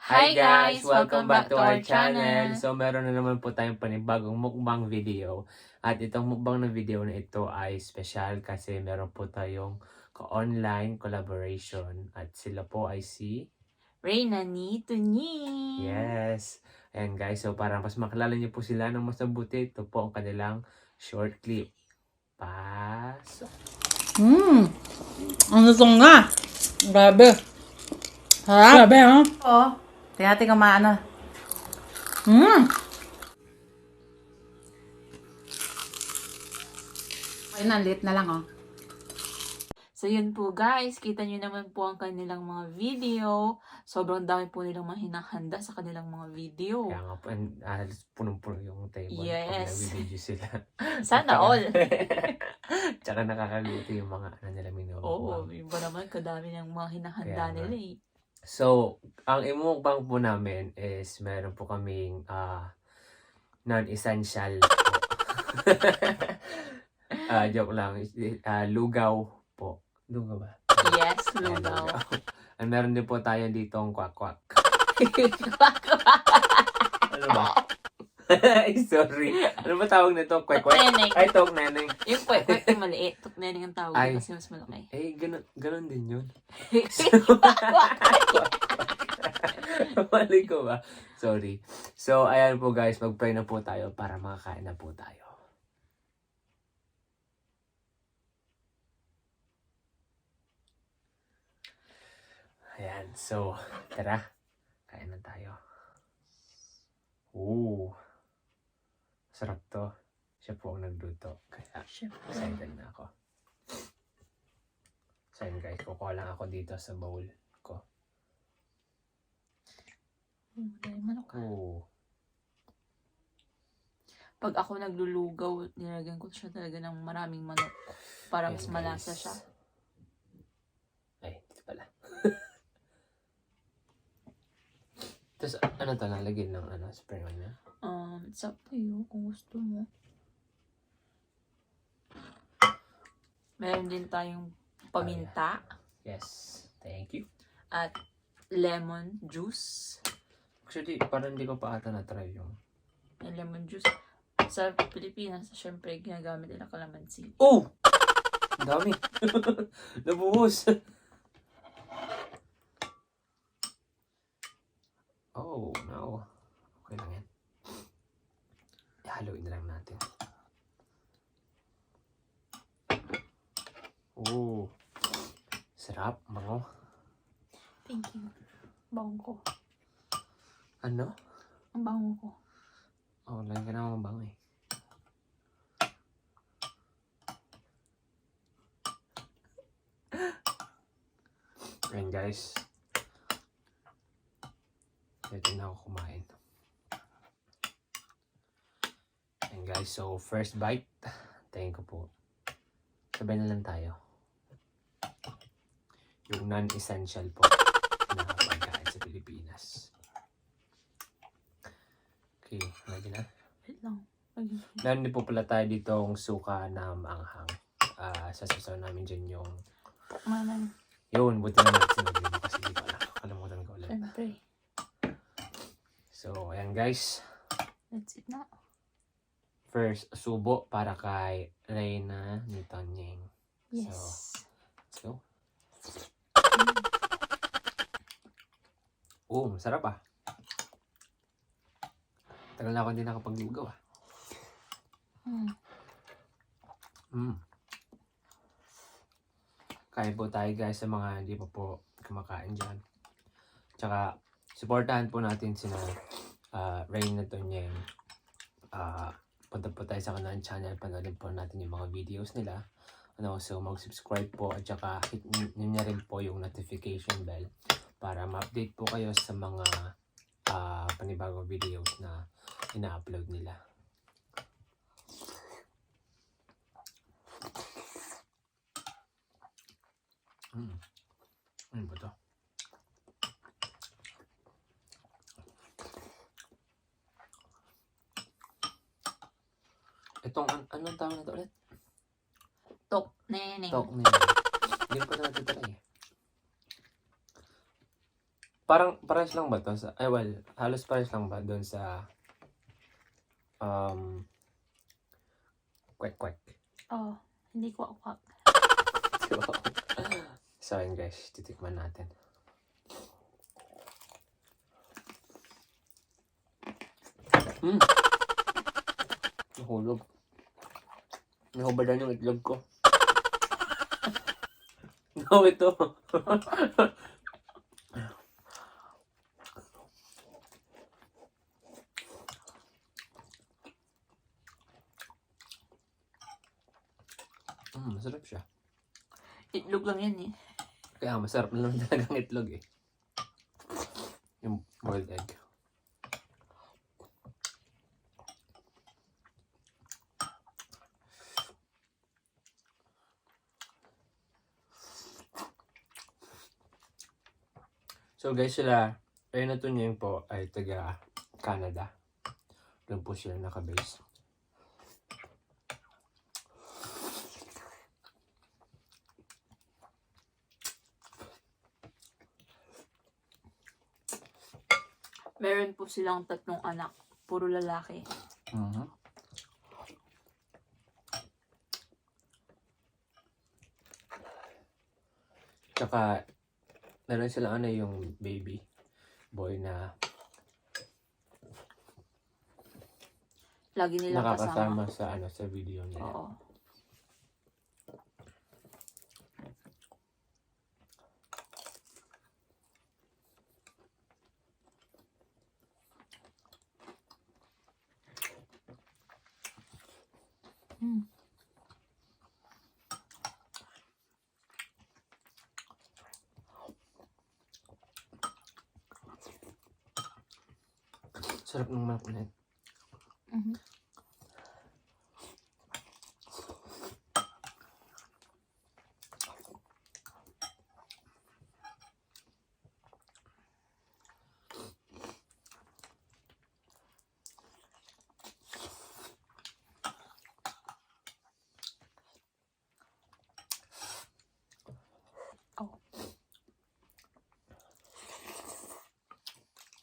Hi guys! Welcome back to our channel! So meron na naman po tayong panibagong mukbang video. At itong mukbang na video na ito ay special kasi meron po tayong online collaboration. At sila po ay si Reyna ni Tunyeng. Yes! Ayan guys, so para mas makilala niyo po sila ng mas mabuti, ito po ang kanilang short clip. Pasok! Ang lutong nga. Grabe. Harap. Grabe, ha? Oo. Tingnan kung maano. Ayun na, lit na lang, oh. So yun po guys, kita nyo naman po ang kanilang mga video. Sobrang dami po nilang mga hinahanda sa kanilang mga video. Kaya nga po, punong-puno yung table. Yes. Pag nag-video sila. Sana all. Tsaka nakakaguto yung mga nila minumukbang. Oo, iba naman kadami ng mga hinahanda Kaya nila eh. So, ang imukbang po namin is meron po kaming non-essential po. Joke lang. Lugaw po. Lugaw ba? Yes, lugaw. And meron din po tayo ditong kwak-kwak. Ano ba? Ay, sorry. Ano ba tawag nito? Kwek-kwek? Tokneneng. Ay, tokneneng. Yung kwek-kwek yung maliit. Tokneneng ang tawag Ay. kasi mas malaki. Eh, ganun din yun. Kwak-kwak. Mali ko ba? Sorry. So, ayan po guys. Mag-pray na po tayo para makakain na po tayo. Ayan. So, tara. Kain na tayo. Ooh. Sarap to. Siya po ang nagluto. Kaya, excited na ako. So, ayan guys. Kukuha lang ako dito sa bowl ko. Manok. Oh. Pag ako naglulugaw, nilagyan ko siya talaga ng maraming manok para mas Ayan, malasa guys. siya. Ay, dito pala. Tapos, ano to? Lalagyan ng spring onion? It's up to you kung gusto mo. Meron din tayong paminta Yes. Thank you. at lemon juice. Actually, parang hindi ko pa ata na-try yung... Yung lemon juice. Sa Pilipinas, syempre, ginagamit nila kalamansi. Oh! Ang dami. Nabuhos. Oh, no. Okay lang yan. Ihaluin na lang natin. Oh. Sarap, bango. Thank you. Bango ko. Ano? Ang bango ko. Oh, lang ka naman bango eh. Ayan guys. Ito na ako kumain. Ayan guys, so first bite. Tingin ko po. Sabay na lang tayo. Yung non-essential po na pagkain sa Pilipinas. Okay, lagi na. Wait lang. Meron din po pala tayo ditong suka na maanghang. Sasasaw namin dyan yung... Manan. Yun, buti na natin sinabi mo kasi di ko alam. Kalimutan ko ulit. Syempre. So, ayan guys. That's it na. First, subo para kay Reyna ni Tunyeng. Yes. Let's go. Oh, masarap ah. Tagal na ako hindi nakapaglugaw ah. Kain po tayo guys sa mga hindi pa po kumakain dyan. Tsaka, supportahan po natin sina Reyna Tunyeng. Punta po tayo sa kanilang channel. Panoodin po natin yung mga videos nila. So, mag-subscribe po at saka hit nyo rin po yung notification bell para ma-update po kayo sa mga panibagong videos na ina-upload nila. Ano ba to? Itong, anong tawag na to ulit? Tokneneng. Tokneneng. Hindi ko na natitry eh. Parang, pares lang ba to? Halos pares lang ba doon sa kwek-kwek? Oh, hindi ko akwak. So, yun guys, titikman natin. Nahulog. Nahubadan yung itlog ko. No, ito. Masarap siya. Itlog lang yan eh. Kaya masarap na lang talagang itlog eh. Yung boiled egg. So guys, sila, ayun na Tunyeng po ay taga Canada. Doon po sila naka-base. Meron po silang 3 anak. Puro lalaki. Tsaka, meron sila yung baby boy na Lagi nilang kasama. nakakasama sa video nila. Oo. Sarap ng manok na yun.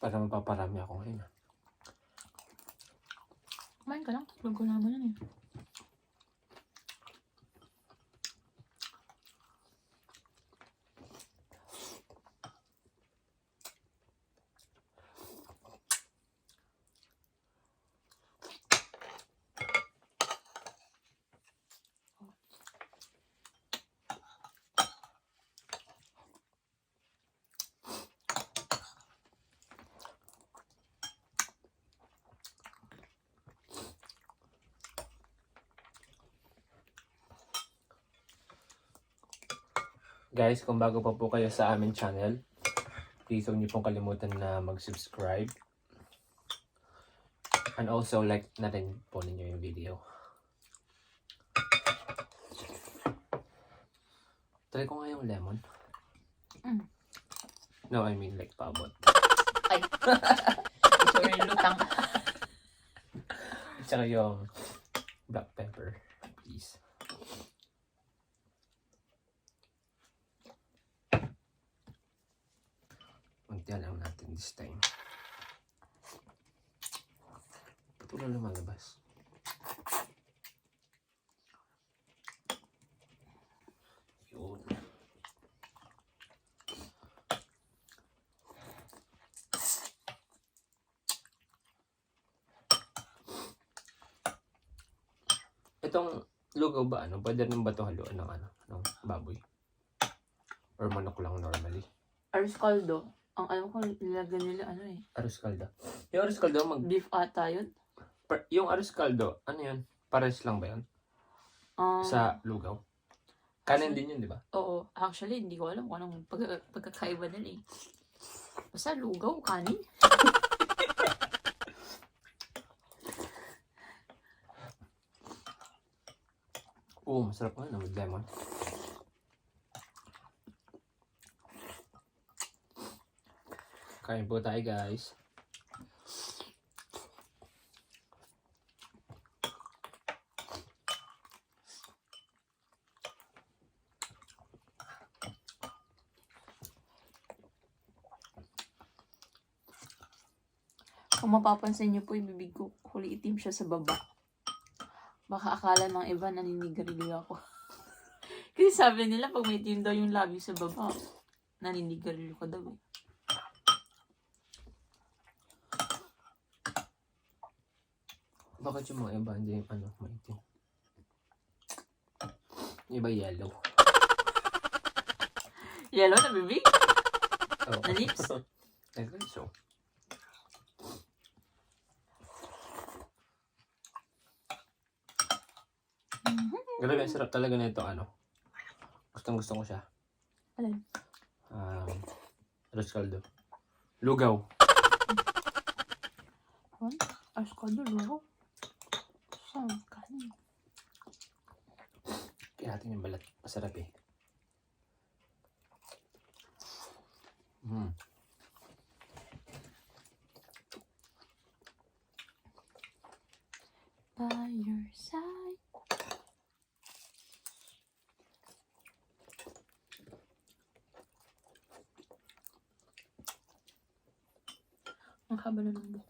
Para mapaparami ako ngayon. Kumain ka lang. Lugaw naman yan eh. Guys, kung bago pa po kayo sa aming channel, please huwag niyo pong kalimutan na mag-subscribe. And also like na rin po ninyo yung video. Try ko nga yung lemon. No, I mean like paabot. Ay. Sorry, lutang. Tsaka yung black pepper, please. Untiyan lang natin this time. Patuloy lumalabas. Yun. Itong lugaw ba pwede rin ba ito haluan ng baboy? Or manok lang normally? Arroz caldo. Ang alam ko, nilagyan nila Arroz caldo. Yung arroz caldo, beef ata yun. yung arroz caldo, yun? Pares lang ba yun? Sa lugaw? Kanin din yun, di ba? Oo. Actually, hindi ko alam kung anong pagkakaiba nila eh. Basta lugaw, kanin. Oo, masarap nga na with lemon. Kain po tayo guys. Kung mapapansin niyo po, yung bibig ko kulay itim siya sa baba. Baka akala ng iba naninigarilyo ako. Kasi sabi nila pag may itim daw yung labi sa baba, naninigarilyo ka daw eh. Bakit yung mga iba hindi yung ano, maitim? Yung iba yellow. Yellow na bibig? Oh. Na lips? I think so. Grabe, ang sarap talaga na ito, ano. Gustong gusto ko siya. Alin? Arroz caldo. Lugaw. What? Ascaldo, lugaw? Saan kanin? Kaya natin yung balat. Masarap eh. By your side. Ang haba na ng buhok.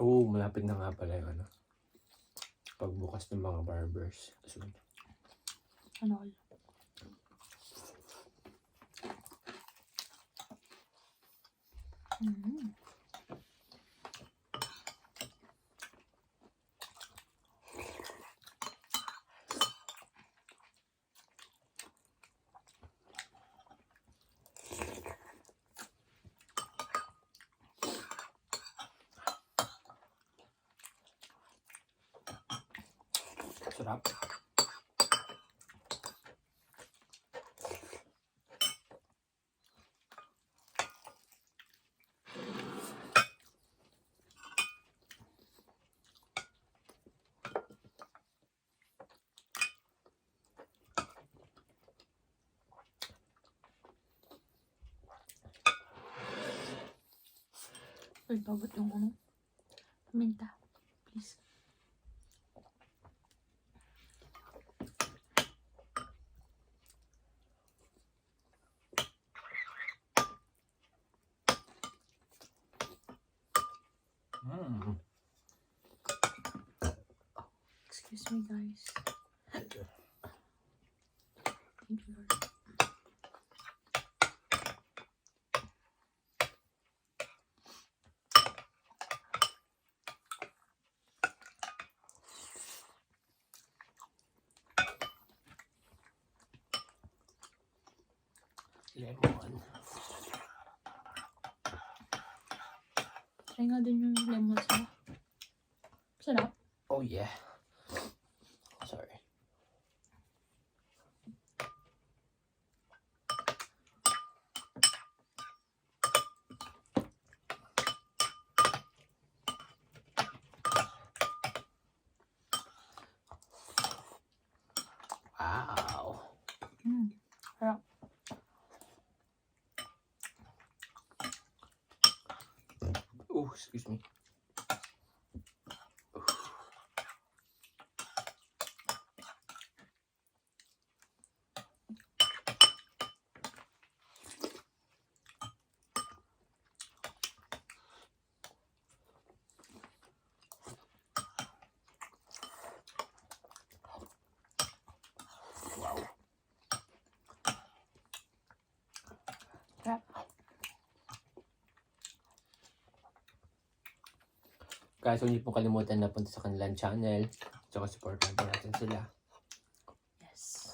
Oo, malapit na nga pala yung ano. Pagbukas ng mga barbers. Soon. Ano all? Sarap. Uy, babot yung ano. Minta. Please. Excuse me, guys. Thank you, Lord. Lemon. Try nga din yung lemon sa. Sarap. Oh yeah. Sorry. Wow. Sarap. Oh, excuse me. Wow. Sarap. Guys, huwag niyo pong kalimutan na punta sa kanilang channel. Tsaka supportan po natin sila. Yes.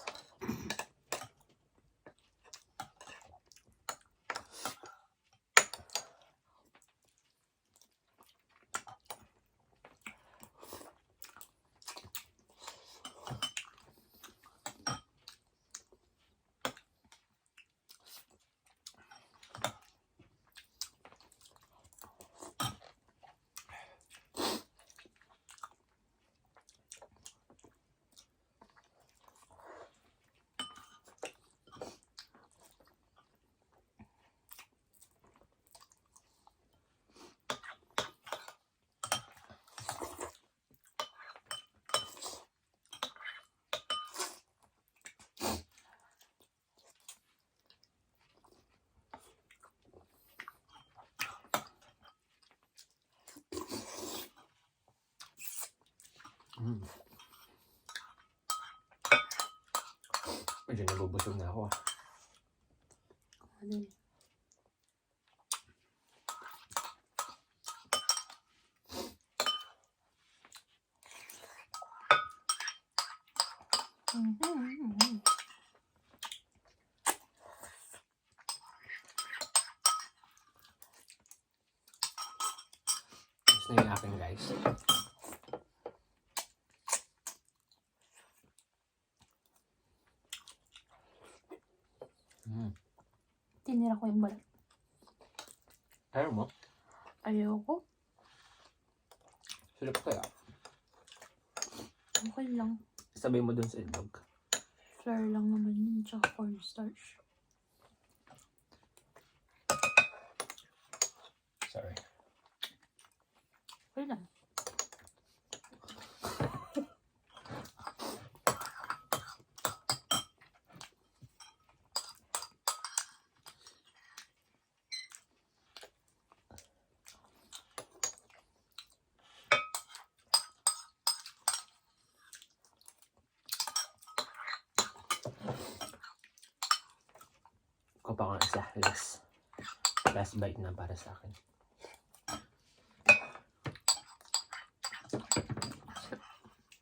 Medyo nabubusog na ako. Ano? Tapos na yung akin, guys. Tinira ko yung balat. Ayaw mo? Ayoko. Sarap kaya. Okay lang. Sabay mo dun sa itlog. Flour lang naman yun, tsaka cornstarch. Sorry. Okay lang. Ko pa nga isa. Last bite na para sa akin.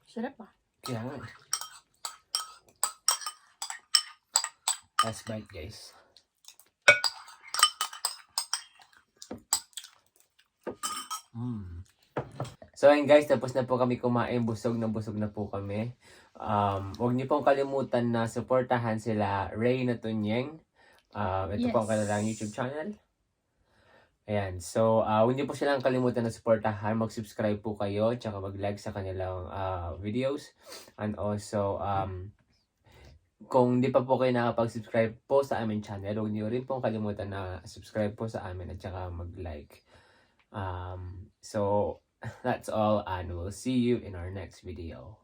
Sarap ah. Kaya nga. Last bite, guys. So ayun guys, tapos na po kami kumain. Busog na po kami. Huwag niyo pong kalimutan na supportahan sila Ray na Tunyeng. Ito po ang kanilang YouTube channel. Ayan. So, huwag niyo po silang kalimutan na supportahan. Mag-subscribe po kayo. Tsaka mag-like sa kanilang videos. And also, kung di pa po kayo nakapag-subscribe po sa aming channel, huwag niyo rin pong kalimutan na subscribe po sa amin at tsaka mag-like. So, that's all and we'll see you in our next video.